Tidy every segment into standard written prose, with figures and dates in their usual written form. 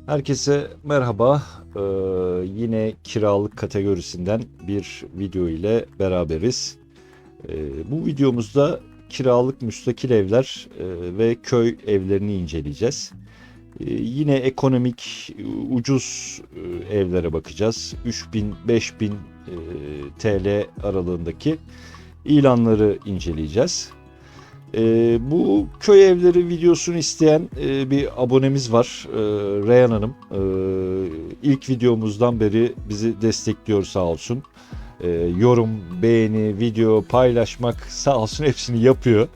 Herkese merhaba. Yine kiralık kategorisinden bir video ile beraberiz. Bu videomuzda kiralık müstakil evler ve köy evlerini inceleyeceğiz. Yine ekonomik, ucuz evlere bakacağız. 3000-5000 TL aralığındaki ilanları inceleyeceğiz. Bu köy evleri videosunu isteyen bir abonemiz var. Reyhan Hanım. İlk videomuzdan beri bizi destekliyor sağ olsun. Yorum, beğeni, video paylaşmak sağ olsun hepsini yapıyor.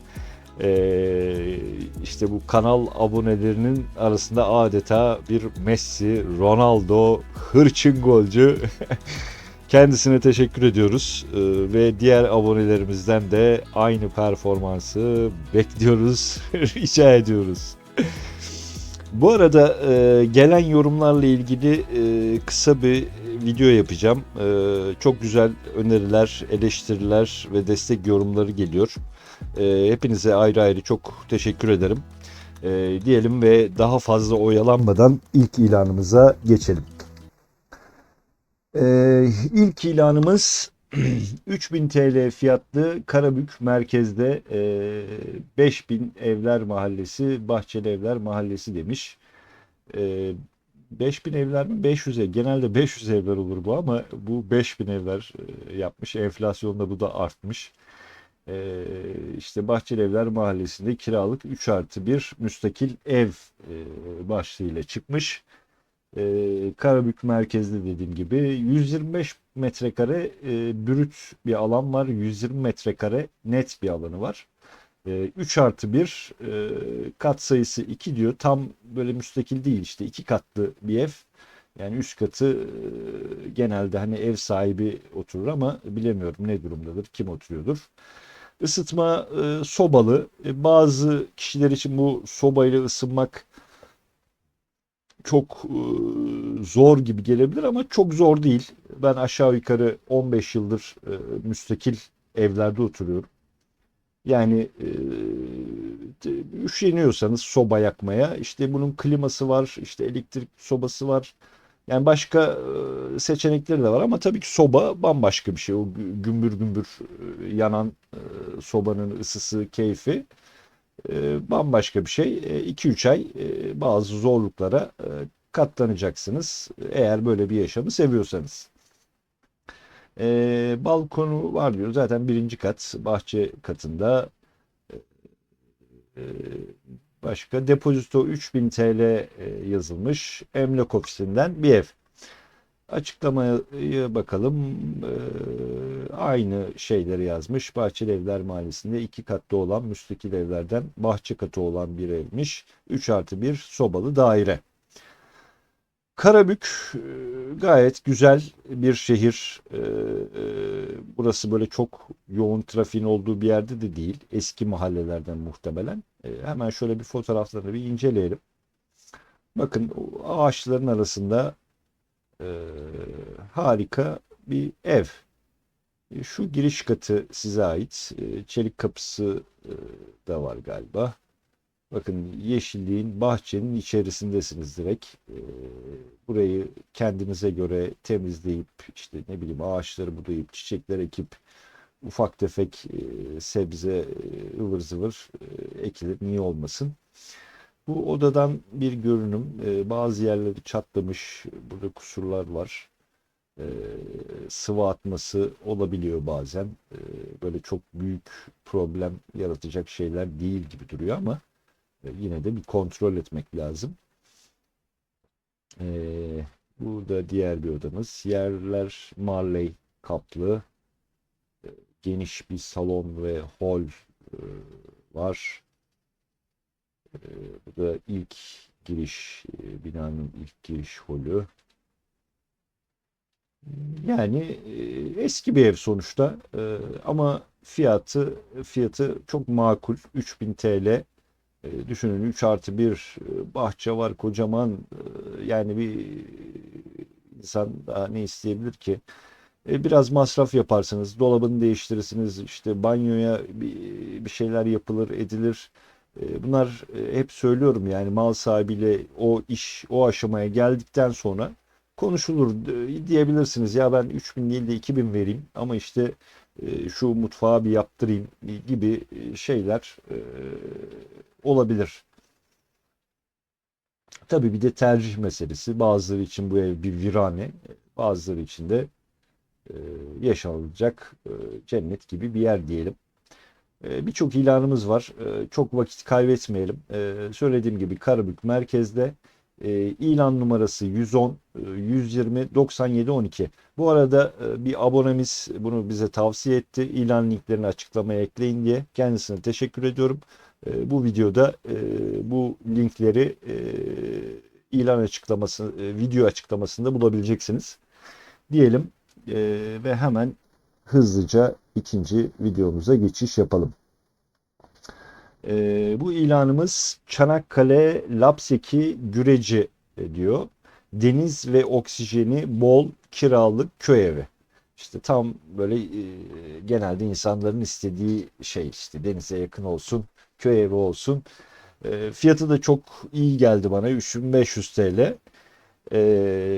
İşte bu kanal abonelerinin arasında adeta bir Messi, Ronaldo, hırçın golcü. Kendisine teşekkür ediyoruz. Ve diğer abonelerimizden de aynı performansı bekliyoruz, rica ediyoruz. Bu arada gelen yorumlarla ilgili kısa bir video yapacağım. Çok güzel öneriler, eleştiriler ve destek yorumları geliyor. Hepinize ayrı ayrı çok teşekkür ederim. Diyelim ve daha fazla oyalanmadan ilk ilanımıza geçelim. İlk ilanımız 3000 TL fiyatlı Karabük merkezde 5000 Evler Mahallesi, Bahçeli Evler Mahallesi demiş. E, 5000 evler mi? 500 ev. Genelde 500 evler olur bu ama bu 5000 evler yapmış. Enflasyonda bu da artmış. İşte Bahçeli Evler Mahallesi'nde kiralık 3 artı 1 müstakil ev başlığıyla çıkmış. Karabük merkezli dediğim gibi 125 metrekare brüt bir alan var. 120 metrekare net bir alanı var. 3 artı 1 kat sayısı 2 diyor. Tam böyle müstakil değil işte 2 katlı bir ev. Yani üst katı genelde hani ev sahibi oturur ama bilemiyorum ne durumdadır, kim oturuyordur. Isıtma sobalı. Bazı kişiler için bu sobayla ısınmak çok zor gibi gelebilir ama çok zor değil. Ben aşağı yukarı 15 yıldır müstakil evlerde oturuyorum. Yani üşeniyorsanız soba yakmaya işte bunun kliması var, işte elektrik sobası var. Yani başka seçenekleri de var ama tabii ki soba bambaşka bir şey. O gümbür gümbür yanan sobanın ısısı, keyfi bambaşka bir şey. 2-3 ay bazı zorluklara katlanacaksınız. Eğer böyle bir yaşamı seviyorsanız. Balkonu var diyor. Zaten birinci kat bahçe katında. E, Başka depozito 3000 TL yazılmış. Emlak ofisinden bir ev. Açıklamaya bakalım. Aynı şeyleri yazmış. Bahçeli Evler Mahallesi'nde 2 katlı olan müstakil evlerden bahçe katı olan bir evmiş. 3 artı bir sobalı daire. Karabük gayet güzel bir şehir. Burası böyle çok yoğun trafiğin olduğu bir yerde de değil. Eski mahallelerden muhtemelen. Hemen şöyle bir fotoğraflarını bir inceleyelim. Bakın o ağaçların arasında harika bir ev. Şu giriş katı size ait. Çelik kapısı da var galiba. Bakın yeşilliğin, bahçenin içerisindesiniz direkt. Burayı kendinize göre temizleyip işte ne bileyim ağaçları budayıp çiçekler ekip ufak tefek sebze ıvır zıvır ekilir. Niye olmasın? Bu odadan bir görünüm. Bazı yerleri çatlamış. Burada kusurlar var. e, Sıvı atması olabiliyor bazen. Böyle çok büyük problem yaratacak şeyler değil gibi duruyor ama yine de bir kontrol etmek lazım. Bu da diğer bir odamız. Yerler marley kaplı. Geniş bir salon ve hol e, var. Bu da ilk giriş, binanın ilk giriş holü. Yani eski bir ev sonuçta. Ama fiyatı çok makul. 3000 TL. Düşünün 3 artı bir bahçe var kocaman. Yani bir insan daha ne isteyebilir ki? Biraz masraf yaparsınız. Dolabını değiştirirsiniz. İşte banyoya bir şeyler yapılır edilir. Bunlar hep söylüyorum yani mal sahibiyle o iş o aşamaya geldikten sonra konuşulur. Diyebilirsiniz ya ben 3.000 değil de 2.000 vereyim ama işte şu mutfağı bir yaptırayım gibi şeyler olabilir. Tabii bir de tercih meselesi. Bazıları için bu ev bir virane, bazıları için de e, yaşanılacak cennet gibi bir yer diyelim. Birçok ilanımız var. Çok vakit kaybetmeyelim. Söylediğim gibi Karabük merkezde ilan numarası 110 120 97 12. Bu arada bir abonemiz bunu bize tavsiye etti. İlan linklerini açıklamaya ekleyin diye. Kendisine teşekkür ediyorum. Bu videoda bu linkleri ilan açıklaması, video açıklamasında bulabileceksiniz diyelim. Ve hemen hızlıca ikinci videomuza geçiş yapalım. Bu ilanımız Çanakkale Lapseki Güreci diyor. Deniz ve oksijeni bol kiralık köy evi. İşte tam böyle genelde insanların istediği şey işte denize yakın olsun, köy evi olsun. Fiyatı da çok iyi geldi bana 3500 TL.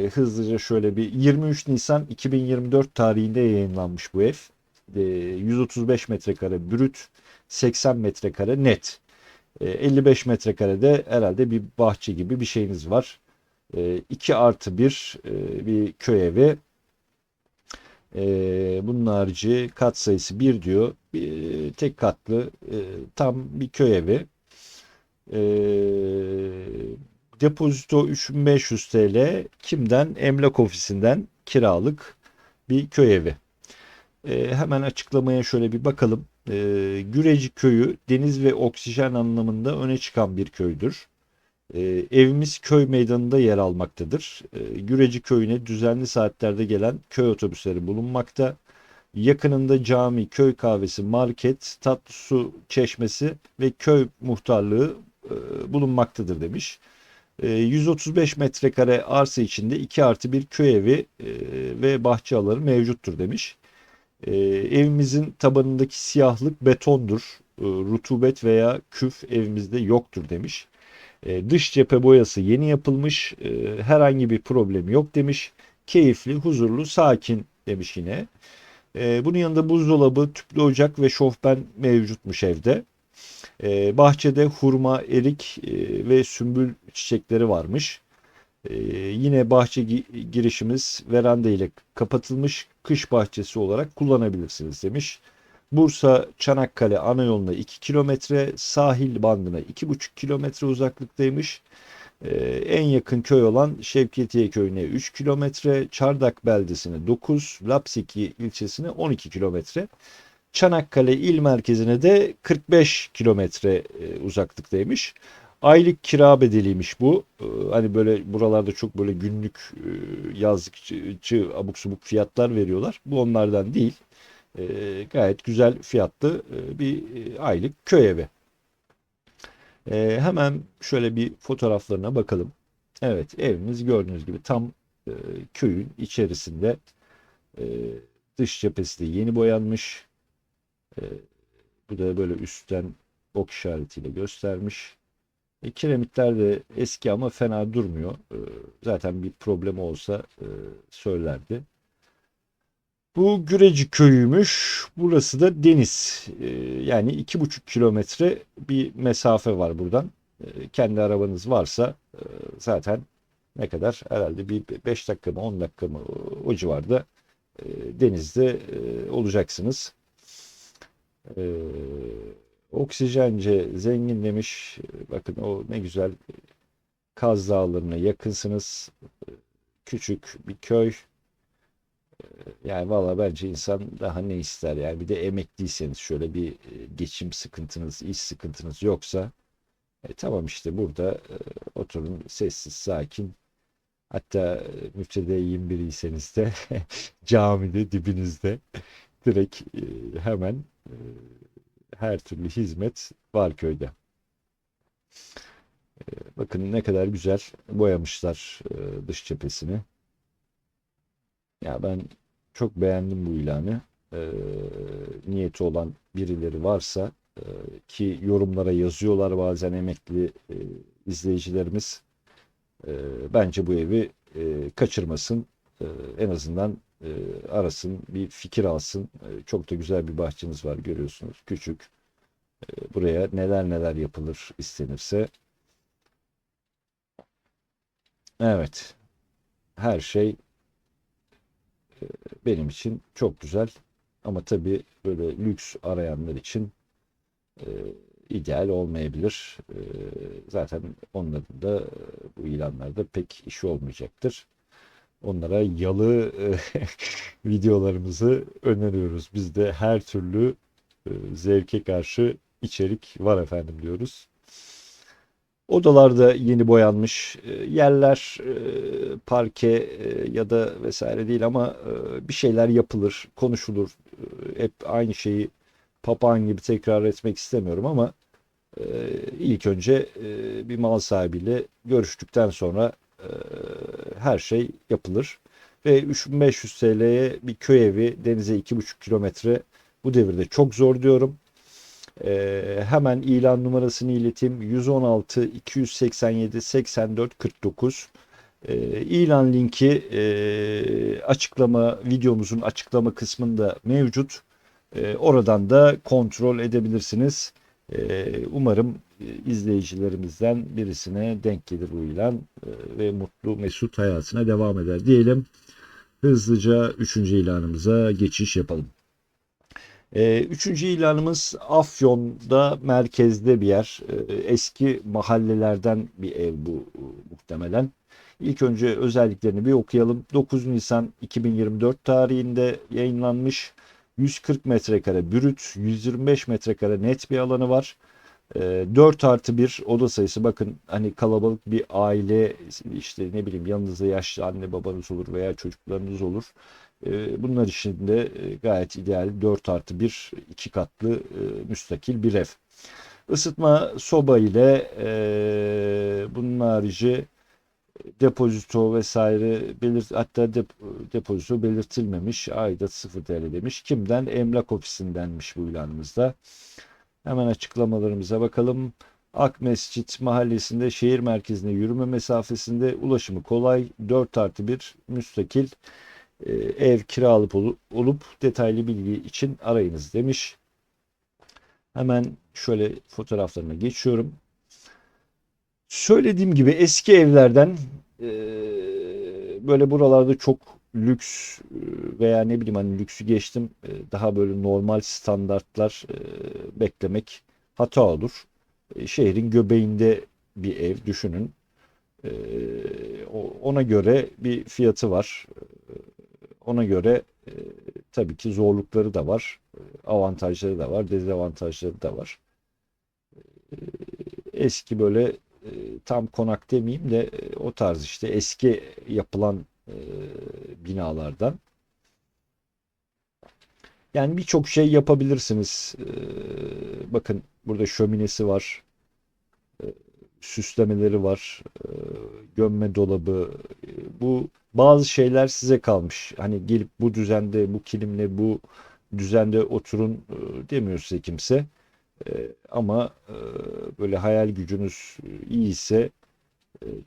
Hızlıca şöyle bir 23 Nisan 2024 tarihinde yayınlanmış bu ev. 135 metrekare brüt, 80 metrekare net. 55 metrekarede herhalde bir bahçe gibi bir şeyiniz var. 2 artı bir bir köy evi. Bunun harici kat sayısı bir diyor. Tek katlı tam bir köy evi. E, Depozito 3500 TL. Kimden? Emlak ofisinden kiralık bir köy evi. Hemen açıklamaya şöyle bir bakalım. Güreci köyü deniz ve oksijen anlamında öne çıkan bir köydür. Evimiz köy meydanında yer almaktadır. Güreci köyüne düzenli saatlerde gelen köy otobüsleri bulunmakta. Yakınında cami, köy kahvesi, market, tatlı su çeşmesi ve köy muhtarlığı bulunmaktadır demiş. 135 metrekare arsa içinde 2 artı bir köy evi ve bahçe alanı mevcuttur demiş. Evimizin tabanındaki siyahlık betondur. Rutubet veya küf evimizde yoktur demiş. Dış cephe boyası yeni yapılmış. Herhangi bir problem yok demiş. Keyifli, huzurlu, sakin demiş yine. Bunun yanında buzdolabı, tüplü ocak ve şofben mevcutmuş evde. Bahçede hurma, erik ve sümbül çiçekleri varmış. Yine bahçe girişimiz veranda ile kapatılmış kış bahçesi olarak kullanabilirsiniz demiş. Bursa Çanakkale ana yoluna 2 kilometre, sahil bandına 2,5 kilometre uzaklıktaymış. En yakın köy olan Şevketiye köyüne 3 kilometre, Çardak beldesine 9, Lapseki ilçesine 12 kilometre. Çanakkale il merkezine de 45 kilometre uzaklıktaymış. Aylık kira bedeliymiş bu. Hani böyle buralarda çok böyle günlük yazlıkçı abuk subuk fiyatlar veriyorlar. Bu onlardan değil. Gayet güzel fiyatlı bir aylık köy evi. Hemen şöyle bir fotoğraflarına bakalım. Evet, evimiz gördüğünüz gibi tam e, köyün içerisinde. E, Dış cephesi de yeni boyanmış. E, Bu da böyle üstten ok işaretiyle göstermiş. Kiremitler de eski ama fena durmuyor. Zaten bir problem olsa söylerdi. Bu Güreci köyüymüş. Burası da deniz. Yani 2,5 kilometre bir mesafe var buradan. Kendi arabanız varsa zaten ne kadar herhalde bir 5 dakika mı 10 dakika mı o civarda denizde olacaksınız. Oksijence zengin demiş. Bakın o ne güzel Kaz Dağları'na yakınsınız. Küçük bir köy. Yani valla bence insan daha ne ister yani bir de emekliyseniz şöyle bir geçim sıkıntınız, iş sıkıntınız yoksa tamam işte burada oturun sessiz sakin hatta müftedeyyin biriyseniz de camide dibinizde direkt hemen her türlü hizmet var köyde. Bakın ne kadar güzel boyamışlar dış cephesini. Ya ben çok beğendim bu ilanı. Niyeti olan birileri varsa ki yorumlara yazıyorlar bazen emekli izleyicilerimiz. Bence bu evi kaçırmasın. En azından arasın, bir fikir alsın. Çok da güzel bir bahçeniz var görüyorsunuz. Küçük. Buraya neler neler yapılır istenirse. Evet, her şey benim için çok güzel. Ama tabii böyle lüks arayanlar için e, ideal olmayabilir. Zaten onların da bu ilanlarda pek işi olmayacaktır. Onlara yalı videolarımızı öneriyoruz. Bizde her türlü zevke karşı içerik var efendim diyoruz. Odalarda yeni boyanmış. Yerler parke ya da vesaire değil ama bir şeyler yapılır, konuşulur. Hep aynı şeyi papağan gibi tekrar etmek istemiyorum ama e, ilk önce bir mal sahibiyle görüştükten sonra e, her şey yapılır. Ve 3500 TL'ye bir köy evi denize 2,5 kilometre bu devirde çok zor diyorum. Hemen ilan numarasını ileteyim. 116 287 84 49. İlan linki açıklama videomuzun açıklama kısmında mevcut. Oradan da kontrol edebilirsiniz. Umarım izleyicilerimizden birisine denk gelir bu ilan ve mutlu mesut hayatına devam eder diyelim. Hızlıca 3. ilanımıza geçiş yapalım. Üçüncü ilanımız Afyon'da merkezde bir yer. Eski mahallelerden bir ev bu muhtemelen. İlk önce özelliklerini bir okuyalım. 9 Nisan 2024 tarihinde yayınlanmış. 140 metrekare brüt, 125 metrekare net bir alanı var. 4 artı bir oda sayısı, bakın hani kalabalık bir aile, işte ne bileyim yanınızda yaşlı anne babanız olur veya çocuklarınız olur. Bunlar için de gayet ideal 4 artı bir 2 katlı müstakil bir ev. Isıtma soba ile bunun harici depozito vesaire hatta depozito belirtilmemiş, aidat 0 TL demiş. Kimden? Emlak ofisindenmiş bu ilanımızda. Hemen açıklamalarımıza bakalım. Akmescit mahallesinde şehir merkezine yürüme mesafesinde, ulaşımı kolay, 4 artı bir müstakil ev kiralık olup detaylı bilgi için arayınız demiş. Hemen şöyle fotoğraflarına geçiyorum. Söylediğim gibi eski evlerden e, böyle buralarda çok lüks veya ne bileyim hani lüksü geçtim, daha böyle normal standartlar beklemek hata olur. Şehrin göbeğinde bir ev düşünün. E, Ona göre bir fiyatı var. Ona göre tabii ki zorlukları da var. Avantajları da var, dezavantajları da var. Eski böyle tam konak demeyeyim de o tarz işte eski yapılan binalardan. Yani birçok şey yapabilirsiniz. Bakın burada şöminesi var, süslemeleri var, gömme dolabı. Bu bazı şeyler size kalmış. Hani gelip bu düzende, bu kilimle, bu düzende oturun demiyor size kimse. Ama böyle hayal gücünüz iyiyse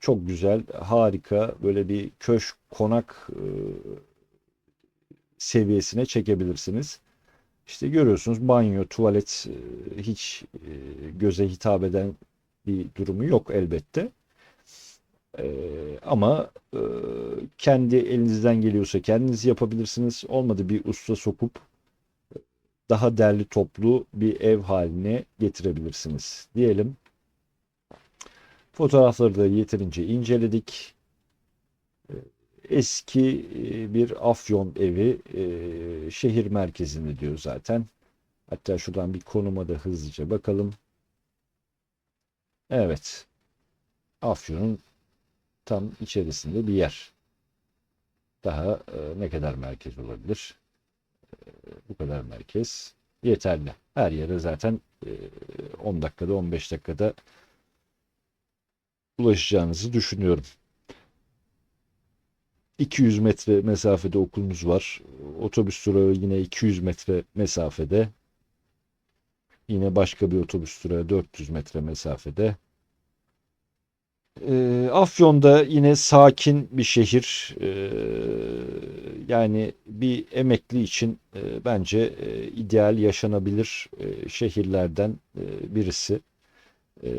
çok güzel, harika böyle bir köşk, konak seviyesine çekebilirsiniz. İşte görüyorsunuz banyo, tuvalet hiç göze hitap eden bir durumu yok elbette. Ama kendi elinizden geliyorsa kendiniz yapabilirsiniz. Olmadı bir usta sokup daha derli toplu bir ev haline getirebilirsiniz diyelim. Fotoğrafları da yeterince inceledik. Eski bir Afyon evi, şehir merkezinde diyor zaten. Hatta şuradan bir konuma da hızlıca bakalım. Evet, Afyon'un tam içerisinde bir yer. Daha ne kadar merkez olabilir? Bu kadar merkez yeterli. Her yere zaten 10 dakikada 15 dakikada ulaşacağınızı düşünüyorum. 200 metre mesafede okulumuz var. Otobüs durağı yine 200 metre mesafede. Yine başka bir otobüs durağı 400 metre mesafede. Afyon'da yine sakin bir şehir. Yani bir emekli için bence ideal yaşanabilir şehirlerden birisi. Ee,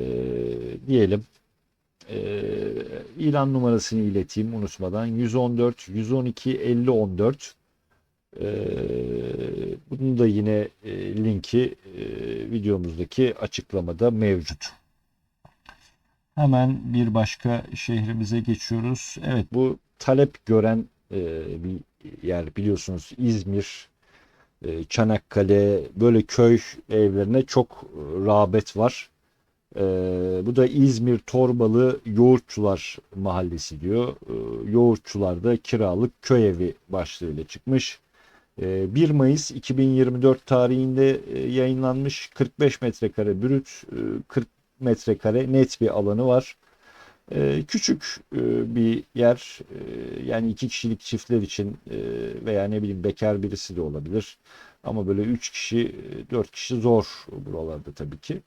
Diyelim. İlan numarasını ileteyim unutmadan. 114 112 50 14. Bunun da yine linki videomuzdaki açıklamada mevcut. Hemen bir başka şehrimize geçiyoruz. Evet, bu talep gören bir yer biliyorsunuz. İzmir, Çanakkale, böyle köy evlerine çok rağbet var. Bu da İzmir Torbalı Yoğurtçular Mahallesi diyor. Yoğurtçularda kiralık köy evi başlığıyla çıkmış. 1 Mayıs 2024 tarihinde yayınlanmış. 45 metrekare brüt, 40 metrekare net bir alanı var. Küçük bir yer, yani 2 kişilik çiftler için veya ne bileyim bekar birisi de olabilir. Ama böyle 3 kişi, 4 kişi zor buralarda tabii ki.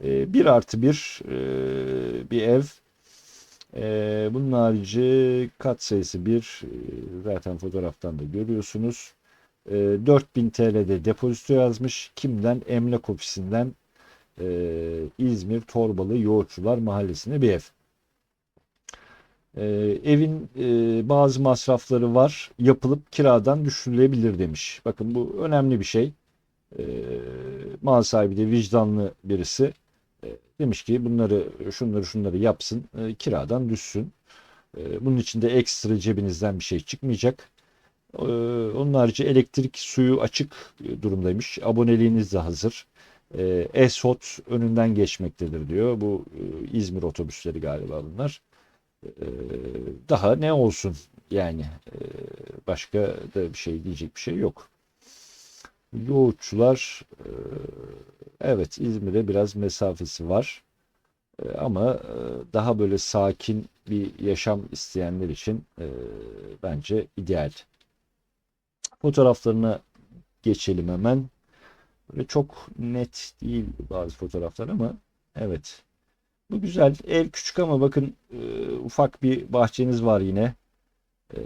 1+1 bir ev. Bunun harici kat sayısı 1. Zaten fotoğraftan da görüyorsunuz. 4000 TL'de depozito yazmış. Kimden? Emlak ofisinden. İzmir Torbalı Yoğurtçular Mahallesi'nde bir ev. Evin bazı masrafları var. Yapılıp kiradan düşürülebilir demiş. Bakın bu önemli bir şey. Ee, Mal sahibi de vicdanlı birisi. Demiş ki bunları şunları yapsın. Kiradan düşsün. Bunun için de ekstra cebinizden bir şey çıkmayacak. Onun harici elektrik, suyu açık durumdaymış. Aboneliğiniz de hazır. Esot önünden geçmektedir diyor. Bu İzmir otobüsleri galiba bunlar. Daha ne olsun yani, başka da bir şey diyecek bir şey yok. Yoğurtçular, evet, İzmir'e biraz mesafesi var. Ama daha böyle sakin bir yaşam isteyenler için bence ideal. Fotoğraflarına geçelim hemen. Böyle çok net değil bazı fotoğraflar ama evet. Bu güzel. Ev küçük ama bakın ufak bir bahçeniz var yine. E,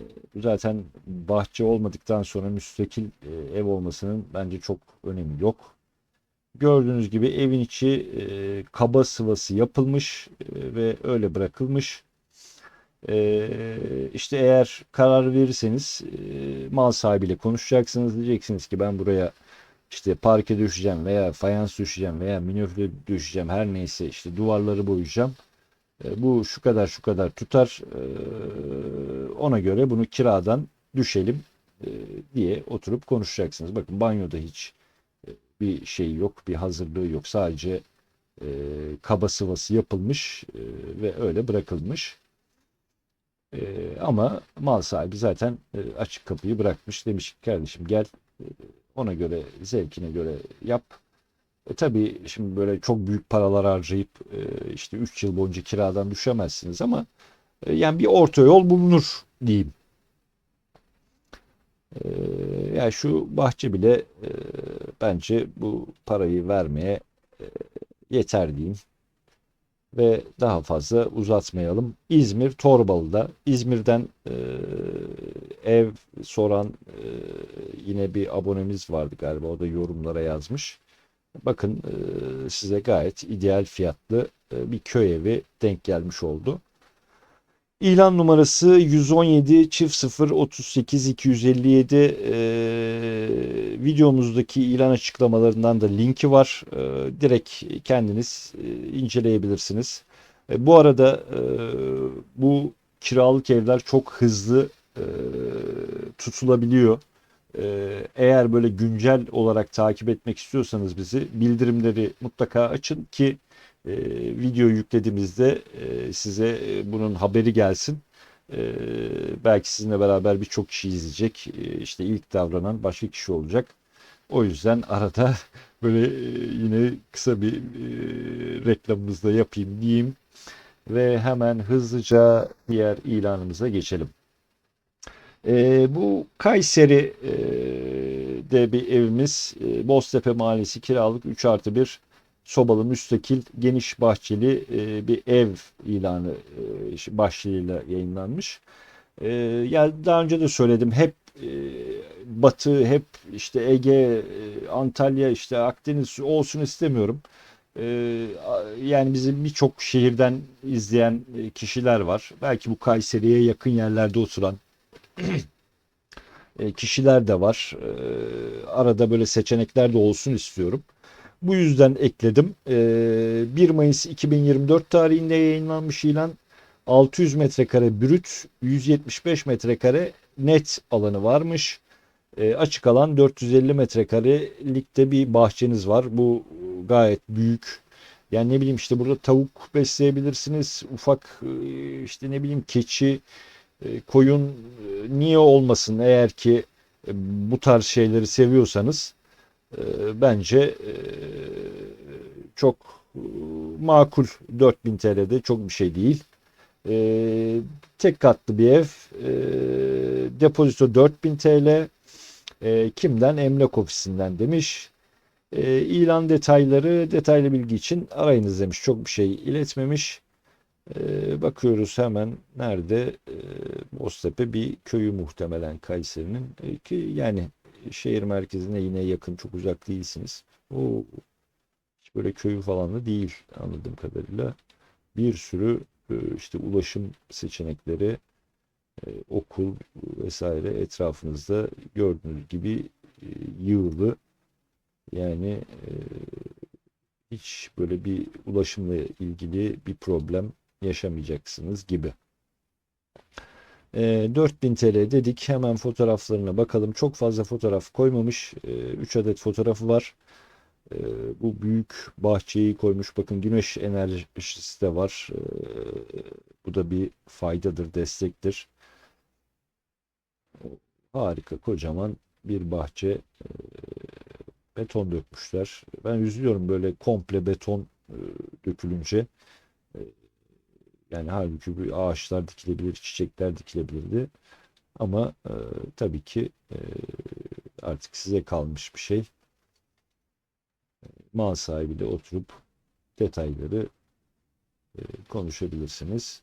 Zaten bahçe olmadıktan sonra müstakil ev olmasının bence çok önemi yok. Gördüğünüz gibi evin içi kaba sıvası yapılmış ve öyle bırakılmış. İşte eğer karar verirseniz mal sahibiyle konuşacaksınız. Diyeceksiniz ki ben buraya işte parke düşeceğim veya fayans düşeceğim veya minöfle düşeceğim, her neyse işte duvarları boyayacağım. Bu şu kadar şu kadar tutar. Ona göre bunu kiradan düşelim e, diye oturup konuşacaksınız. Bakın banyoda hiç bir şey yok, bir hazırlığı yok. Sadece e, kaba sıvası yapılmış ve öyle bırakılmış. Ama mal sahibi zaten açık kapıyı bırakmış. Demiş ki kardeşim gel, ona göre zevkine göre yap. Tabii şimdi böyle çok büyük paralar harcayıp işte 3 yıl boyunca kiradan düşemezsiniz ama yani bir orta yol bulunur diyeyim. E, Yani şu bahçe bile bence bu parayı vermeye yeter diyeyim. Ve daha fazla uzatmayalım. İzmir Torbalı'da. İzmir'den ev soran yine bir abonemiz vardı galiba. O da yorumlara yazmış. Bakın size gayet ideal fiyatlı bir köy evi denk gelmiş oldu. İlan numarası 117 çift 0 38 257. Videomuzdaki ilan açıklamalarından da linki var. Direkt kendiniz inceleyebilirsiniz. Bu arada bu kiralık evler çok hızlı e, tutulabiliyor. Eğer böyle güncel olarak takip etmek istiyorsanız bizi, bildirimleri mutlaka açın ki e, video yüklediğimizde size bunun haberi gelsin. Belki sizinle beraber birçok kişi izleyecek. İşte ilk davranan başka kişi olacak. O yüzden arada böyle yine kısa bir reklamımızı da yapayım diyeyim ve hemen hızlıca diğer ilanımıza geçelim. Bu Kayseri de bir evimiz. Boztepe Mahallesi, kiralık 3+1. sobalı, müstakil, geniş bahçeli bir ev ilanı başlığıyla yayınlanmış. Yani daha önce de söyledim, hep e, Batı, hep işte Ege, Antalya, işte Akdeniz olsun istemiyorum. Yani bizim birçok şehirden izleyen kişiler var. Belki bu Kayseri'ye yakın yerlerde oturan kişiler de var. Arada böyle seçenekler de olsun istiyorum. Bu yüzden ekledim. 1 Mayıs 2024 tarihinde yayınlanmış ilan. 600 metrekare brüt, 175 metrekare net alanı varmış. Açık alan 450 metrekarelikte bir bahçeniz var. Bu gayet büyük. Yani ne bileyim, işte burada tavuk besleyebilirsiniz. Ufak işte ne bileyim, keçi, koyun, niye olmasın, eğer ki bu tarz şeyleri seviyorsanız bence çok makul. 4000 TL'de çok bir şey değil. Tek katlı bir ev. Depozito 4000 TL. Kimden? Emlak ofisinden demiş. İlan detayları, detaylı bilgi için arayınız demiş. Çok bir şey iletmemiş. Bakıyoruz hemen, nerede? Boztepe bir köyü muhtemelen Kayseri'nin. Ki yani şehir merkezine yine yakın, çok uzak değilsiniz. O hiç böyle köyü falan da değil anladığım kadarıyla. Bir sürü işte ulaşım seçenekleri, okul vesaire etrafınızda gördüğünüz gibi yığılı. Yani hiç böyle bir ulaşımla ilgili bir problem yaşamayacaksınız gibi. 4000 TL dedik. Hemen fotoğraflarına bakalım. Çok fazla fotoğraf koymamış. 3 adet fotoğrafı var. E, Bu büyük bahçeyi koymuş. Bakın, güneş enerjisi de var. Bu da bir faydadır, destektir. Harika, kocaman bir bahçe. Beton dökmüşler. Ben üzülüyorum böyle komple beton dökülünce. E, Yani halbuki bir ağaçlar dikilebilir, çiçekler dikilebilirdi. Ama tabii ki artık size kalmış bir şey. Mal sahibiyle oturup detayları konuşabilirsiniz.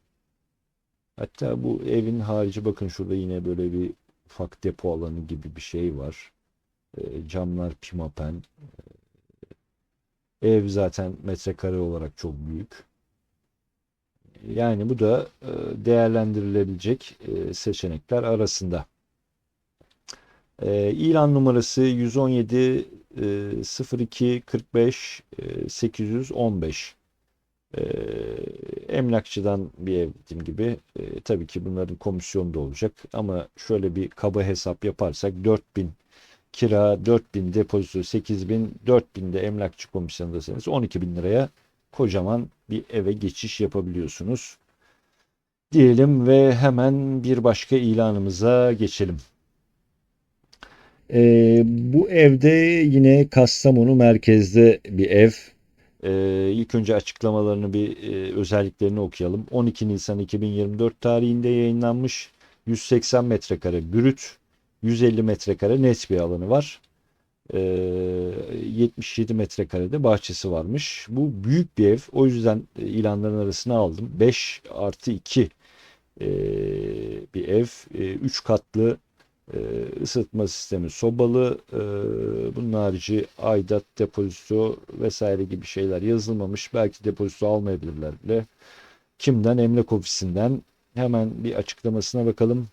Hatta bu evin harici, bakın şurada yine böyle bir ufak depo alanı gibi bir şey var. Camlar pimapen. Ev zaten metrekare olarak çok büyük. Yani bu da değerlendirilebilecek seçenekler arasında. İlan numarası 117 02 45 815. Ee, Emlakçıdan bir ev, dediğim gibi. Tabii ki bunların komisyonu da olacak, ama şöyle bir kaba hesap yaparsak 4000 kira, 4000 depozito, 8000, 4000 de emlakçı komisyonundasınız, 12.000 liraya kocaman bir eve geçiş yapabiliyorsunuz diyelim ve hemen bir başka ilanımıza geçelim. Bu evde yine Kastamonu merkezde bir ev. İlk önce açıklamalarını, bir özelliklerini okuyalım. 12 Nisan 2024 tarihinde yayınlanmış. 180 metrekare brüt, 150 metrekare net bir alanı var. 77 metrekarede bahçesi varmış. Bu büyük bir ev. O yüzden ilanların arasına aldım. 5 artı 2 bir ev. 3 katlı, ısıtma sistemi sobalı. Bunun harici aidat, depozito vesaire gibi şeyler yazılmamış. Belki depozito almayabilirler bile. Kimden? Emlak ofisinden. Hemen bir açıklamasına bakalım.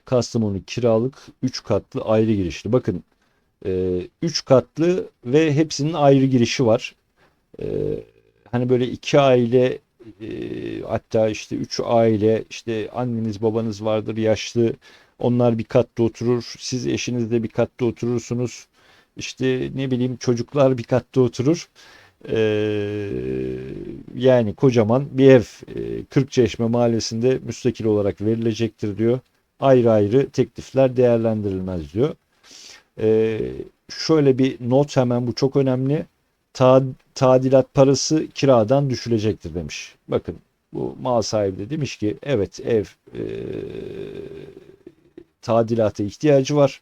Kastamonu kiralık, 3 katlı, ayrı girişli. Bakın, 3 katlı ve hepsinin ayrı girişi var. E, Hani böyle iki aile, hatta işte üç aile, işte anneniz babanız vardır yaşlı, onlar bir katta oturur, siz eşinizle bir katta oturursunuz, işte ne bileyim çocuklar bir katta oturur. Yani kocaman bir ev, Kırkçeşme mahallesinde müstakil olarak verilecektir diyor. Ayrı ayrı teklifler değerlendirilmez diyor. Ee, Şöyle bir not, hemen bu çok önemli. Tadilat parası kiradan düşülecektir demiş. Bakın, bu mal sahibi de demiş ki evet, ev tadilata ihtiyacı var.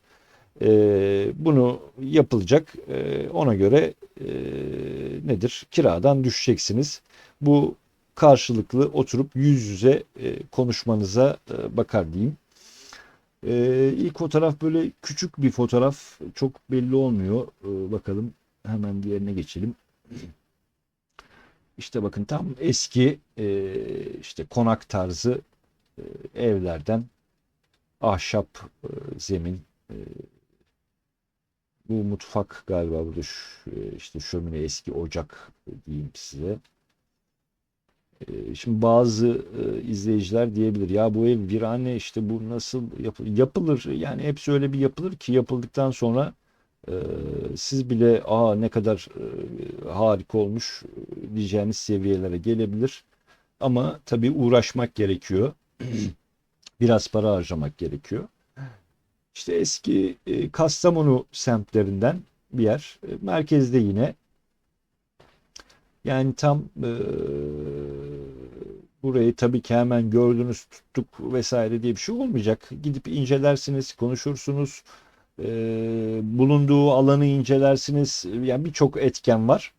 Bunu yapılacak. Ona göre nedir? Kiradan düşeceksiniz. Bu karşılıklı oturup yüz yüze konuşmanıza bakar diyeyim. İlk fotoğraf böyle küçük bir fotoğraf. Çok belli olmuyor. Bakalım, hemen diğerine geçelim. İşte bakın, tam eski işte konak tarzı evlerden ahşap zemin. E, Bu mutfak galiba, burada işte şömine, eski ocak diyeyim size. Şimdi bazı izleyiciler diyebilir ya, bu ev virane, işte bu nasıl yapılır? Yani hepsi öyle bir yapılır ki yapıldıktan sonra e, siz bile ne kadar harika olmuş diyeceğiniz seviyelere gelebilir. Ama tabii uğraşmak gerekiyor. Biraz para harcamak gerekiyor. İşte eski Kastamonu semtlerinden bir yer. Merkezde yine. Yani tam burayı tabii ki hemen gördünüz, tuttuk vesaire diye bir şey olmayacak. Gidip incelersiniz, konuşursunuz. Bulunduğu alanı incelersiniz. Yani birçok etken var.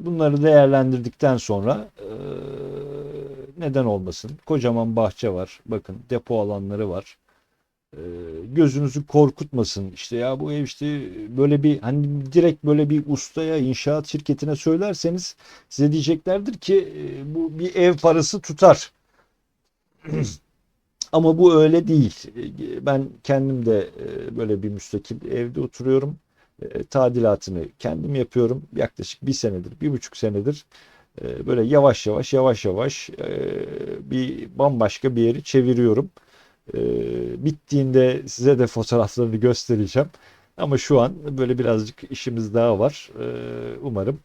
Bunları değerlendirdikten sonra neden olmasın? Kocaman bahçe var. Bakın, depo alanları var. Ee, Gözünüzü korkutmasın. İşte ya bu ev işte böyle bir, hani direkt böyle bir ustaya, inşaat şirketine söylerseniz size diyeceklerdir ki bu bir ev parası tutar. Ama bu öyle değil. Ben kendim de böyle bir müstakil evde oturuyorum. Tadilatını kendim yapıyorum. Yaklaşık bir senedir, 1,5 senedir böyle yavaş yavaş yavaş yavaş bir bambaşka bir yeri çeviriyorum. Bittiğinde size de fotoğraflarını göstereceğim. Ama şu an böyle birazcık işimiz daha var. Umarım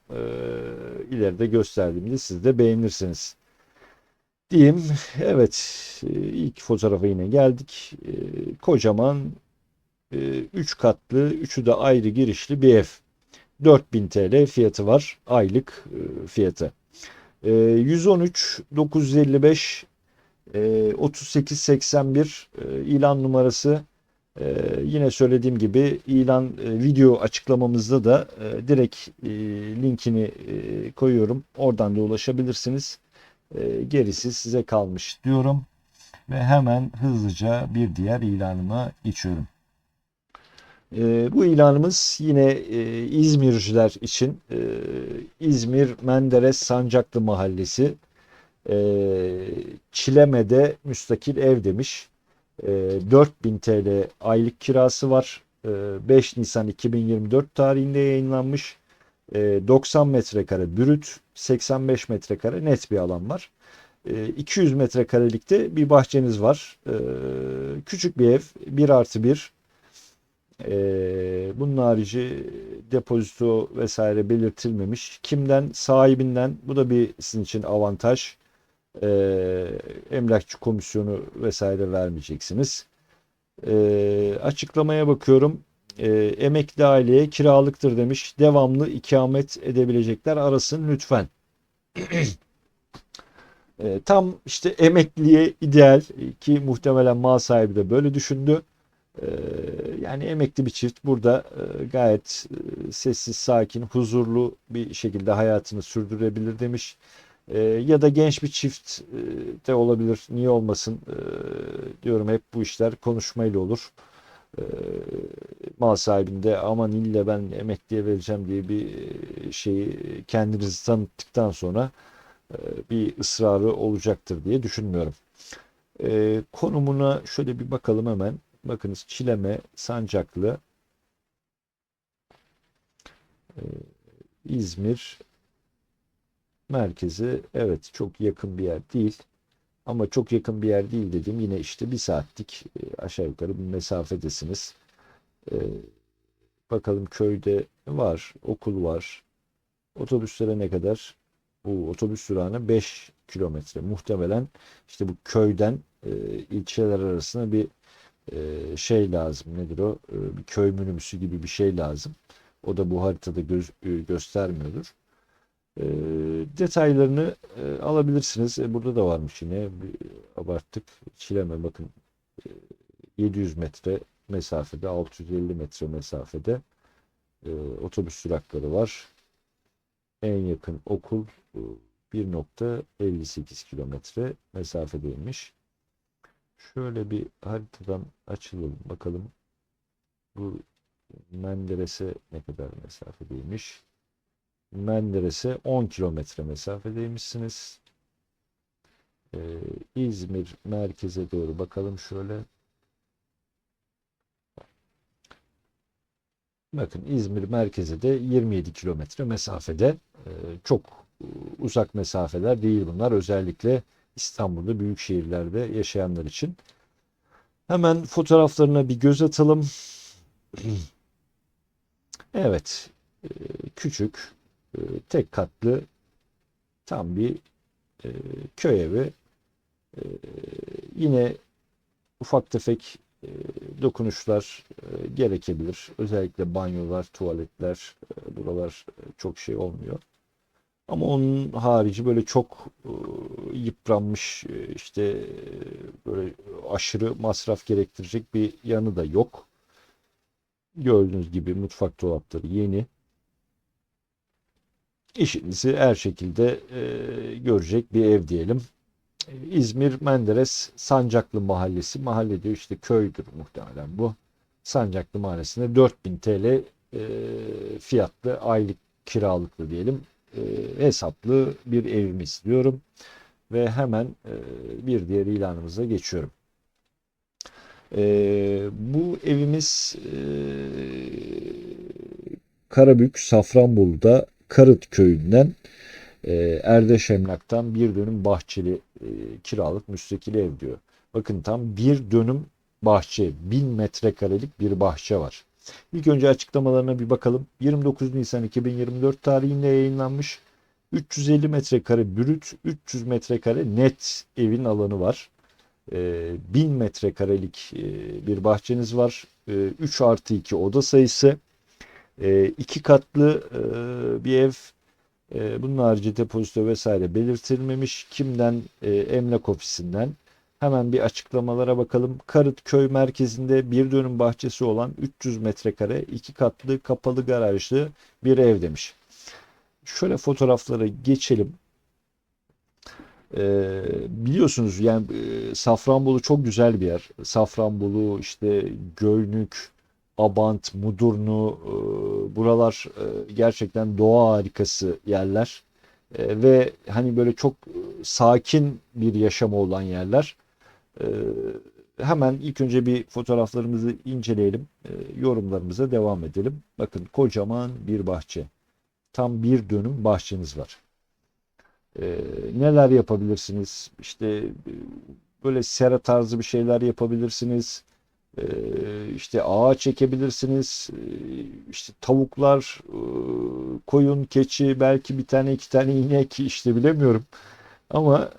ileride gösterdiğimde siz de beğenirsiniz diyeyim. Evet, ilk fotoğrafa yine geldik. Kocaman 3 katlı, üçü de ayrı girişli bir ev. 4.000 TL fiyatı var, aylık fiyatı. 113 955 3881 ilan numarası. Yine söylediğim gibi ilan video açıklamamızda da direkt linkini koyuyorum. Oradan da ulaşabilirsiniz. Gerisi size kalmış diyorum ve hemen hızlıca bir diğer ilanıma geçiyorum. Bu ilanımız yine İzmirciler için, İzmir Menderes Sancaklı Mahallesi. Çileme'de müstakil ev demiş. 4.000 TL aylık kirası var. 5 Nisan 2024 tarihinde yayınlanmış. 90 metrekare brüt, 85 metrekare net bir alan var. 200 metrekarelikte bir bahçeniz var. Küçük bir ev, 1+1. Bunun harici depozito vesaire belirtilmemiş. Kimden? Sahibinden. Bu da bir sizin için avantaj. Emlakçı komisyonu vesaire vermeyeceksiniz. Açıklamaya bakıyorum. Emekli aileye kiralıktır demiş. Devamlı ikamet edebilecekler arasın lütfen. Tam işte emekliye ideal, ki muhtemelen mal sahibi de böyle düşündü. Ee, Yani emekli bir çift burada gayet sessiz, sakin, huzurlu bir şekilde hayatını sürdürebilir demiş. Ya da genç bir çift de olabilir. Niye olmasın? Diyorum, hep bu işler konuşmayla olur. Ee, Mal sahibinde aman ille ben emekliye vereceğim diye bir şeyi kendinizi tanıttıktan sonra e, bir ısrarı olacaktır diye düşünmüyorum. Konumuna şöyle bir bakalım hemen. Bakınız, Çileme, Sancaklı, e, İzmir merkezi. Evet, çok yakın bir yer değil. Ama çok yakın bir yer değil dediğim, yine işte bir saatlik aşağı yukarı bir mesafedesiniz. E, Bakalım, köyde var, okul var. Otobüslere ne kadar? Bu otobüs durağına 5 kilometre. Muhtemelen işte bu köyden ilçeler arasında bir şey lazım. Nedir o? Bir köy minibüsü gibi bir şey lazım. O da bu haritada göstermiyordur. E, Detaylarını alabilirsiniz. Burada da varmış yine. Abarttık. Çileme, bakın, 700 metre mesafede, 650 metre mesafede. Otobüs durakları var. En yakın okul 1,58 kilometre mesafedeymiş. Şöyle bir haritadan açalım bakalım. Bu Menderes'e ne kadar mesafedeymiş? Menderes'e 10 kilometre mesafedeymişsiniz. İzmir merkeze doğru bakalım şöyle. Bakın İzmir merkeze de 27 kilometre mesafede. Çok uzak mesafeler değil bunlar. Özellikle İstanbul'da büyük şehirlerde yaşayanlar için. Hemen fotoğraflarına bir göz atalım. Evet, küçük, tek katlı tam bir e, köy evi. E, Yine ufak tefek dokunuşlar gerekebilir. Özellikle banyolar, tuvaletler, buralar çok şey olmuyor. Ama onun harici böyle çok yıpranmış işte böyle aşırı masraf gerektirecek bir yanı da yok. Gördüğünüz gibi mutfak dolapları yeni. İşinizi her şekilde görecek bir ev diyelim. İzmir Menderes Sancaklı Mahallesi. Mahalle diyor işte köydür muhtemelen bu. Sancaklı Mahallesi'nde 4000 TL fiyatlı aylık kiralıklı diyelim hesaplı bir evimiz diyorum. Ve hemen bir diğer ilanımıza geçiyorum. Bu evimiz Karabük Safranbolu'da Karıt Köyü'nden Erdeş Emlak'tan bir dönüm bahçeli kiralık müstakil ev diyor. Bakın tam bir dönüm bahçe, 1000 metrekarelik bir bahçe var. İlk önce açıklamalarına bir bakalım. 29 Nisan 2024 tarihinde yayınlanmış. 350 metrekare brüt, 300 metrekare net evin alanı var. 1000 metrekarelik bir bahçeniz var. 3 artı 2 oda sayısı. 2 katlı bir ev. Bunun harici depozito vesaire belirtilmemiş. Kimden? Emlak ofisinden. Hemen bir açıklamalara bakalım. Karıtköy merkezinde bir dönüm bahçesi olan 300 metrekare 2 katlı kapalı garajlı bir ev demiş. Şöyle fotoğraflara geçelim. Biliyorsunuz yani Safranbolu çok güzel bir yer. Safranbolu, işte Göynük, Abant, Mudurnu, buralar gerçekten doğa harikası yerler. Ve hani böyle çok sakin bir yaşamı olan yerler. Ee, Hemen ilk önce bir fotoğraflarımızı inceleyelim. Yorumlarımıza devam edelim. Bakın kocaman bir bahçe. Tam bir dönüm bahçeniz var. Neler yapabilirsiniz? İşte böyle sera tarzı bir şeyler yapabilirsiniz. İşte ağaç ekebilirsiniz. İşte tavuklar, koyun, keçi, belki bir tane iki tane inek işte bilemiyorum. Ama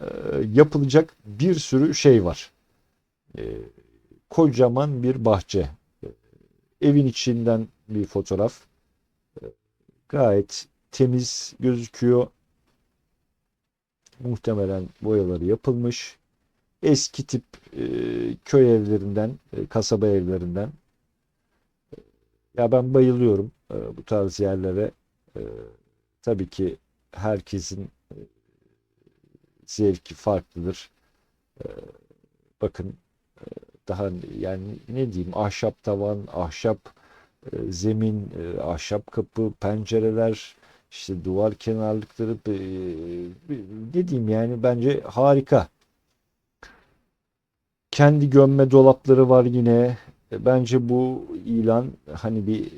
yapılacak bir sürü şey var. E, Kocaman bir bahçe. Evin içinden bir fotoğraf. Gayet temiz gözüküyor. Muhtemelen boyaları yapılmış. Eski tip köy evlerinden, kasaba evlerinden. Ya ben bayılıyorum bu tarz yerlere. E, tabii ki herkesin zevki farklıdır. E, Bakın daha yani ne diyeyim ahşap tavan, ahşap zemin, ahşap kapı, pencereler, işte duvar kenarlıkları ne diyeyim yani bence harika. Kendi gömme dolapları var yine. Bence bu ilan hani bir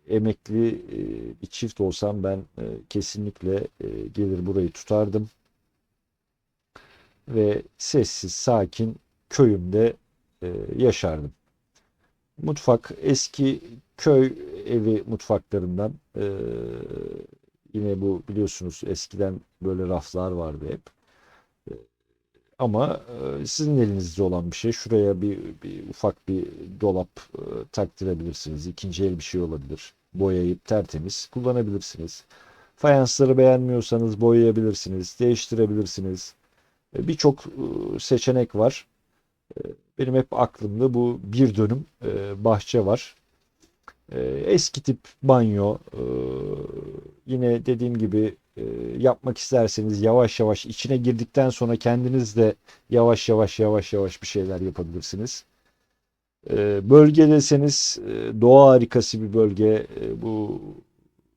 emekli bir çift olsam ben kesinlikle gelir burayı tutardım ve sessiz sakin köyümde yaşardım. Mutfak eski köy evi mutfaklarından. Yine bu biliyorsunuz eskiden böyle raflar vardı hep. Ama sizin elinizde olan bir şey. Şuraya bir ufak bir dolap taktırabilirsiniz. İkinci el bir şey olabilir. Boyayıp tertemiz kullanabilirsiniz. Fayansları beğenmiyorsanız boyayabilirsiniz, değiştirebilirsiniz. Birçok seçenek var. Benim hep aklımda bu bir dönüm bahçe var. Eski tip banyo. Yine dediğim gibi yapmak isterseniz yavaş yavaş içine girdikten sonra kendiniz de yavaş yavaş yavaş yavaş bir şeyler yapabilirsiniz. Bölge deseniz doğa harikası bir bölge. Bu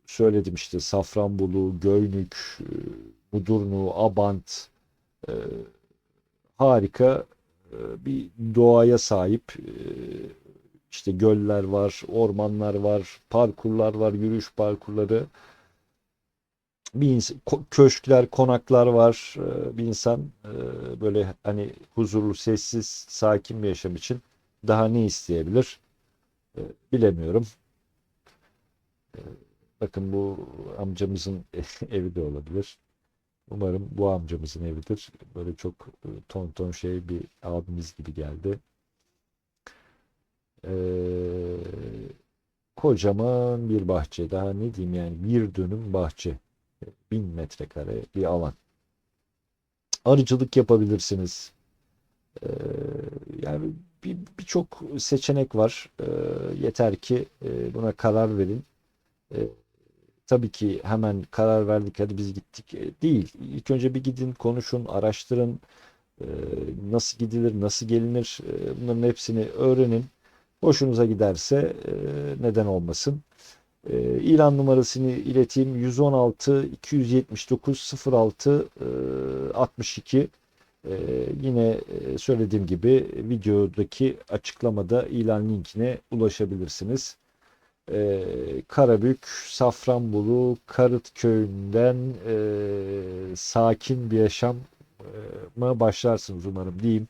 söyledim işte Safranbolu, Göynük, Mudurnu, Abant, e, harika bir doğaya sahip. İşte göller var, ormanlar var, parkurlar var, yürüyüş parkurları. Köşkler, konaklar var. Bir insan böyle hani huzurlu, sessiz, sakin bir yaşam için daha ne isteyebilir? E, Bilemiyorum. E, Bakın bu amcamızın evi de olabilir. Umarım bu amcamızın evidir. Böyle çok ton ton şey bir abimiz gibi geldi. Ee, Kocaman bir bahçe. Daha ne diyeyim yani bir dönüm bahçe. 1000 metrekare bir alan. Arıcılık yapabilirsiniz. Ee, Yani birçok seçenek var. Yeter ki buna karar verin. Ee, tabii ki hemen karar verdik hadi biz gittik değil. İlk önce bir gidin konuşun araştırın. Ee, Nasıl gidilir nasıl gelinir bunların hepsini öğrenin. Hoşunuza giderse neden olmasın. İlan numarasını ileteyim 116 279 06 62. Yine söylediğim gibi videodaki açıklamada ilan linkine ulaşabilirsiniz. Karabük, Safranbolu, Karıt köyünden sakin bir yaşama başlarsınız umarım diyeyim.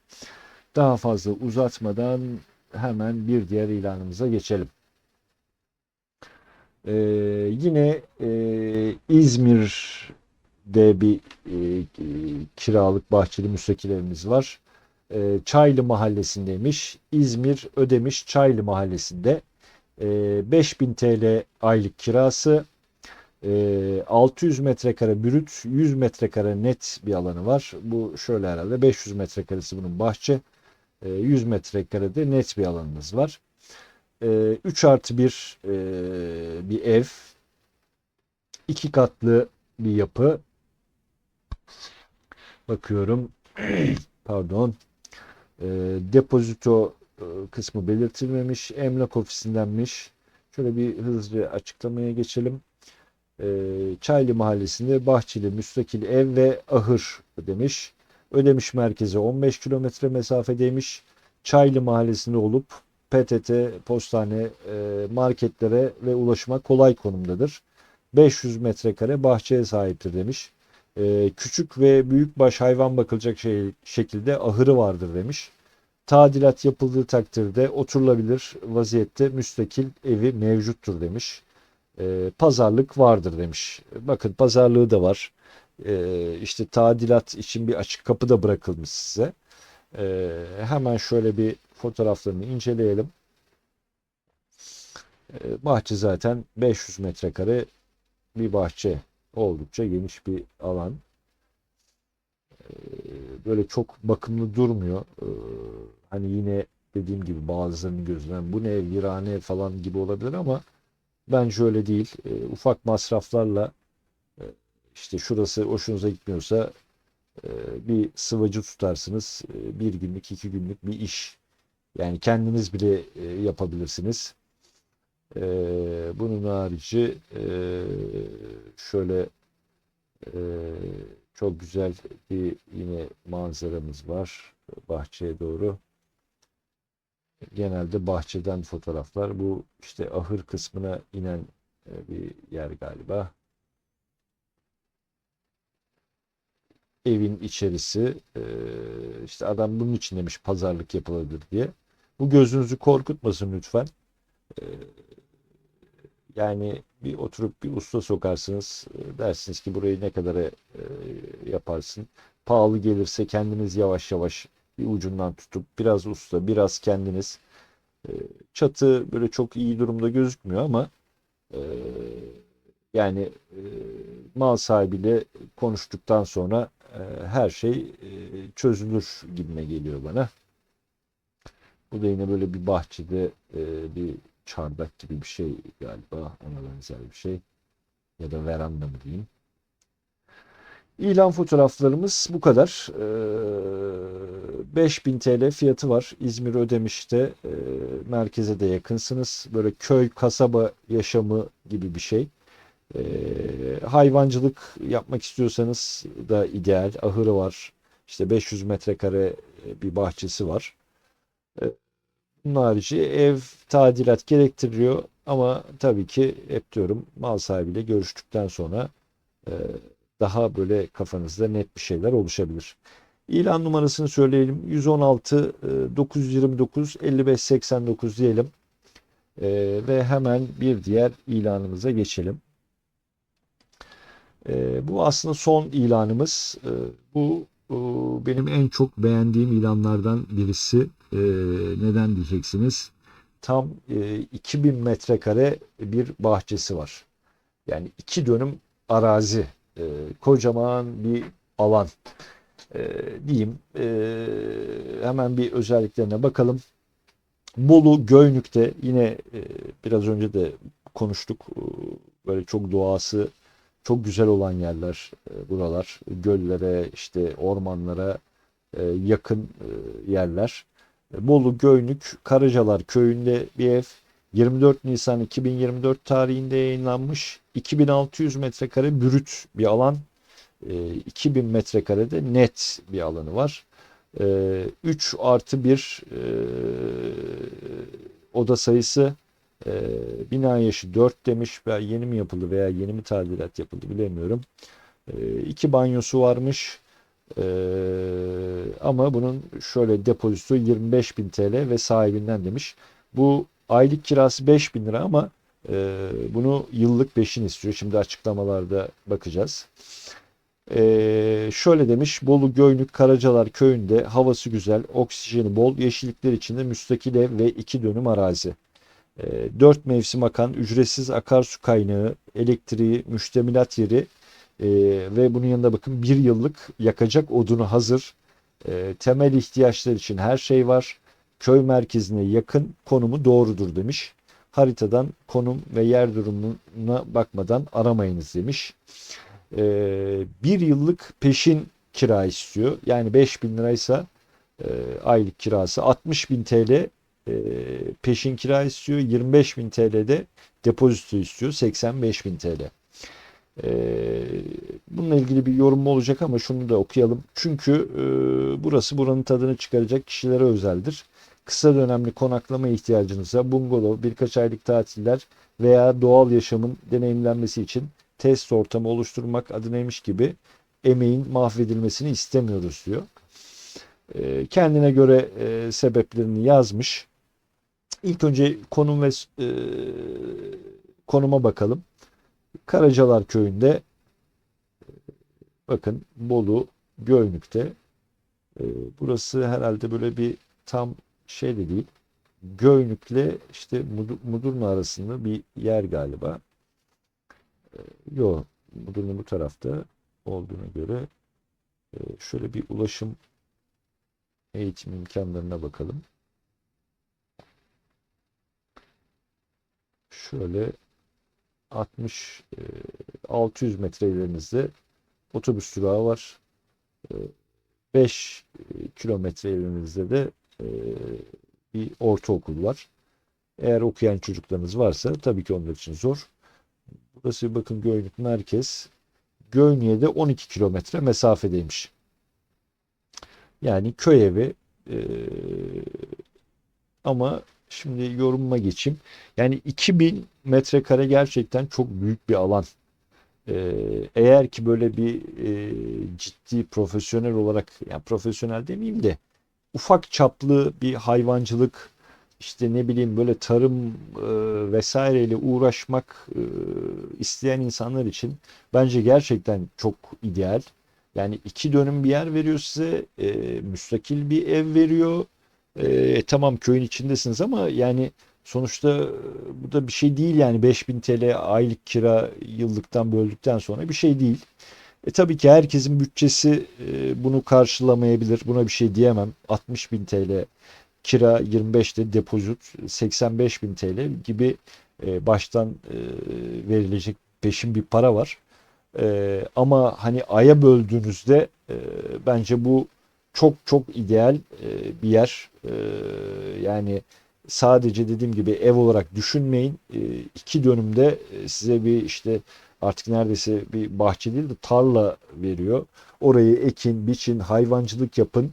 Daha fazla uzatmadan hemen bir diğer ilanımıza geçelim. Yine İzmir'de bir kiralık bahçeli müstakil evimiz var. Çaylı Mahallesi'ndeymiş. İzmir Ödemiş Çaylı Mahallesi'nde 5000 TL aylık kirası. 600 metrekare brüt, 100 metrekare net bir alanı var. Bu şöyle herhalde 500 metrekaresi bunun bahçe. 100 metrekare de net bir alanımız var. 3 artı bir ev. 2 katlı bir yapı. Bakıyorum. Pardon. Depozito kısmı belirtilmemiş. Emlak ofisindenmiş. Şöyle bir hızlıca açıklamaya geçelim. Çaylı Mahallesi'nde bahçeli müstakil ev ve ahır demiş. Ödemiş merkeze 15 kilometre mesafedeymiş. Çaylı Mahallesi'nde olup PTT, postane, marketlere ve ulaşıma kolay konumdadır. 500 metrekare bahçeye sahiptir demiş. Küçük ve büyükbaş hayvan bakılacak şekilde ahırı vardır demiş. Tadilat yapıldığı takdirde oturulabilir vaziyette müstakil evi mevcuttur demiş. Pazarlık vardır demiş. Bakın pazarlığı da var. İşte tadilat için bir açık kapı da bırakılmış size. Hemen şöyle bir fotoğraflarını inceleyelim. Bahçe zaten 500 metrekare bir bahçe. Oldukça geniş bir alan. Böyle çok bakımlı durmuyor. Hani yine dediğim gibi bazılarının gözünden bu ne ev, virane falan gibi olabilir ama bence öyle değil. Ufak masraflarla işte şurası hoşunuza gitmiyorsa bir sıvacı tutarsınız. Bir günlük, 2 günlük bir iş. Yani kendiniz bile yapabilirsiniz. Bunun harici şöyle e, çok güzel bir yine manzaramız var bahçeye doğru. Genelde bahçeden fotoğraflar. Bu işte ahır kısmına inen bir yer galiba. Evin içerisi işte adam bunun için demiş pazarlık yapılabilir diye. Bu gözünüzü korkutmasın lütfen. E, Yani bir oturup bir usta sokarsınız. Dersiniz ki burayı ne kadara yaparsın. Pahalı gelirse kendiniz yavaş yavaş bir ucundan tutup biraz usta biraz kendiniz. E, Çatı böyle çok iyi durumda gözükmüyor ama e, yani mal sahibiyle konuştuktan sonra her şey çözülür gibime geliyor bana. Bu da yine böyle bir bahçede bir çardak gibi bir şey galiba, ona benzer bir şey ya da veranda mı diyeyim. İlan fotoğraflarımız bu kadar. 5000 TL fiyatı var. İzmir Ödemiş'te, merkeze de yakınsınız. Böyle köy kasaba yaşamı gibi bir şey. Hayvancılık yapmak istiyorsanız da ideal. Ahırı var. İşte 500 metrekare bir bahçesi var. E, Bunun harici ev tadilat gerektiriyor ama tabii ki hep diyorum, mal sahibiyle görüştükten sonra e, daha böyle kafanızda net bir şeyler oluşabilir. İlan numarasını söyleyelim. 116 929 55 89 diyelim. Ve hemen bir diğer ilanımıza geçelim. Bu aslında son ilanımız. Bu benim en çok beğendiğim ilanlardan birisi. Neden diyeceksiniz? Tam 2000 metrekare bir bahçesi var. Yani 2 dönüm arazi. Kocaman bir alan diyeyim. Hemen bir özelliklerine bakalım. Bolu Göynük'te yine biraz önce de konuştuk. Böyle çok doğası çok güzel olan yerler buralar. Göllere, işte ormanlara yakın yerler. Bolu Göynük Karacalar köyünde bir ev. 24 Nisan 2024 tarihinde yayınlanmış. 2600 metrekare brüt bir alan. 2000 metrekarede net bir alanı var. 3 artı 1 oda sayısı, bina yaşı 4 demiş veya yeni mi yapıldı veya yeni mi tadilat yapıldı bilemiyorum. 2 banyosu varmış. Ama bunun şöyle depozito 25.000 TL ve sahibinden demiş. Bu aylık kirası 5.000 lira ama bunu yıllık peşin istiyor. Şimdi açıklamalarda bakacağız. Şöyle demiş: Bolu Göynük Karacalar köyünde havası güzel, oksijeni bol, yeşillikler içinde müstakil ev ve 2 dönüm arazi. 4 mevsim akan ücretsiz akarsu kaynağı, elektriği, müştemilat yeri ve bunun yanında bakın 1 yıllık yakacak odunu hazır. Temel ihtiyaçlar için her şey var. Köy merkezine yakın, konumu doğrudur demiş. Haritadan konum ve yer durumuna bakmadan aramayınız demiş. 1 yıllık peşin kira istiyor. Yani 5.000 liraysa aylık kirası, 60.000 TL peşin kira istiyor. 25.000 TL'de depozito istiyor. 85.000 TL. Bununla ilgili bir yorum mu olacak ama şunu da okuyalım. Çünkü burası buranın tadını çıkaracak kişilere özeldir. Kısa dönemli konaklama ihtiyacınıza bungalov, birkaç aylık tatiller veya doğal yaşamın deneyimlenmesi için test ortamı oluşturmak adınaymış gibi emeğin mahvedilmesini istemiyoruz diyor. Kendine göre sebeplerini yazmış. İlk önce konum ve konuma bakalım. Karacalar köyünde, bakın Bolu Göynük'te. Burası herhalde böyle bir tam şey de değil. Göynük'le işte Mudurnu arasında bir yer galiba. Yok, Mudurnu bu tarafta olduğuna göre şöyle bir ulaşım eğitim imkanlarına bakalım. Şöyle 60 600 metre ilerinizde otobüs durağı var. 5 kilometre ilerinizde de bir ortaokul var. Eğer okuyan çocuklarınız varsa tabii ki onlar için zor. Burası bakın Göynük merkez. Göynük'e de 12 kilometre mesafedeymiş. Yani köy evi. Ama şimdi yorumuma geçeyim. Yani 2000 metrekare gerçekten çok büyük bir alan. Eğer ki böyle bir ciddi profesyonel olarak, yani profesyonel demeyeyim de ufak çaplı bir hayvancılık, işte ne bileyim böyle tarım vesaireyle uğraşmak isteyen insanlar için bence gerçekten çok ideal. Yani 2 dönüm bir yer veriyor size, müstakil bir ev veriyor. Tamam köyün içindesiniz ama yani sonuçta bu da bir şey değil, yani 5.000 TL aylık kira yıllıktan böldükten sonra bir şey değil. Tabii ki herkesin bütçesi bunu karşılamayabilir. Buna bir şey diyemem. 60.000 TL kira 25'te depozit 85.000 TL gibi baştan verilecek peşin bir para var. Ama hani aya böldüğünüzde bence bu çok çok ideal bir yer. Yani sadece dediğim gibi ev olarak düşünmeyin. 2 dönümde size bir işte artık neredeyse bir bahçe değil de tarla veriyor. Orayı ekin, biçin, hayvancılık yapın.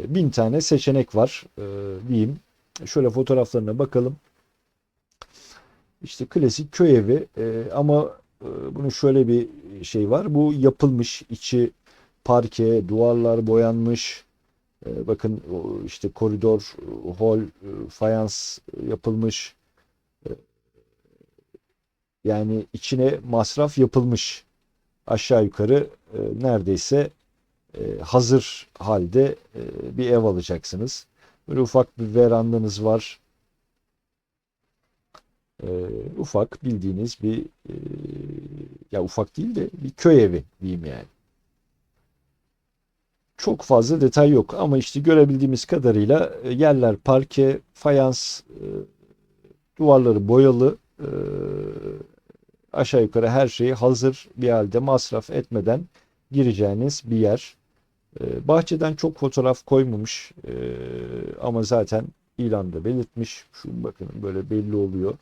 1000 tane seçenek var diyeyim. Şöyle fotoğraflarına bakalım. İşte klasik köy evi ama bunun şöyle bir şey var. Bu yapılmış, içi parke, duvarlar boyanmış. Bakın işte koridor, hol, fayans yapılmış. E, Yani içine masraf yapılmış. Aşağı yukarı neredeyse hazır halde bir ev alacaksınız. Böyle ufak bir verandanız var. E, Ufak bildiğiniz bir ya ufak değil de bir köy evi diyeyim yani. Çok fazla detay yok ama işte görebildiğimiz kadarıyla yerler parke, fayans, duvarları boyalı, aşağı yukarı her şeyi hazır bir halde masraf etmeden gireceğiniz bir yer. Bahçeden çok fotoğraf koymamış ama zaten ilanda belirtmiş. Şu bakın böyle belli oluyor.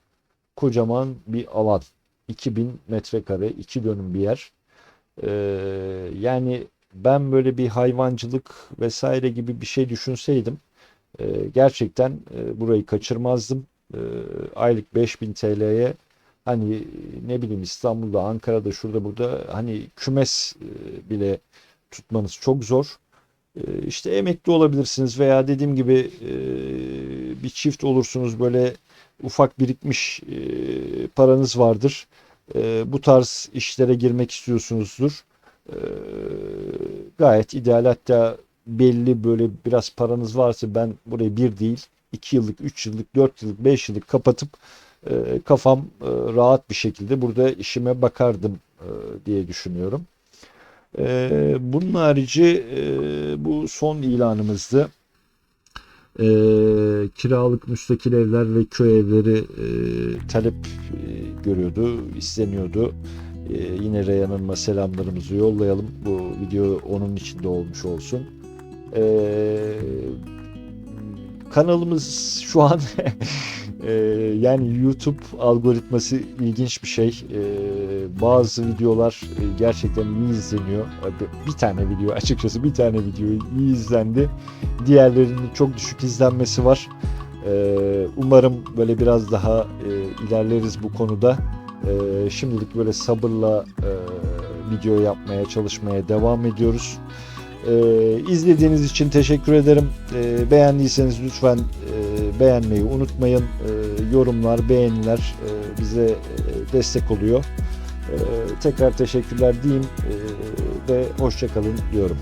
Kocaman bir alan. 2000 metrekare, 2 dönüm bir yer. Yani ben böyle bir hayvancılık vesaire gibi bir şey düşünseydim gerçekten burayı kaçırmazdım. E, Aylık 5000 TL'ye hani ne bileyim İstanbul'da, Ankara'da, şurada burada hani kümes bile tutmanız çok zor. İşte emekli olabilirsiniz veya dediğim gibi bir çift olursunuz böyle ufak birikmiş paranız vardır. Bu tarz işlere girmek istiyorsunuzdur. E, Gayet ideal, hatta belli böyle biraz paranız varsa ben burayı bir değil 2 yıllık, 3 yıllık, 4 yıllık, 5 yıllık kapatıp kafam rahat bir şekilde burada işime bakardım diye düşünüyorum. Bunun harici bu son ilanımızdı. Kiralık müstakil evler ve köy evleri talep görüyordu, isteniyordu. Yine Reyhan Hanım'a selamlarımızı yollayalım. Bu video onun içinde olmuş olsun. Ee, Kanalımız şu an yani YouTube algoritması ilginç bir şey. Bazı videolar gerçekten iyi izleniyor. Bir tane video, açıkçası bir tane video iyi izlendi. Diğerlerinin çok düşük izlenmesi var. Umarım böyle biraz daha ilerleriz bu konuda. Şimdilik böyle sabırla video yapmaya, çalışmaya devam ediyoruz. İzlediğiniz için teşekkür ederim. Beğendiyseniz lütfen beğenmeyi unutmayın. Yorumlar, beğeniler bize destek oluyor. Tekrar teşekkürler diyeyim ve hoşça kalın diyorum.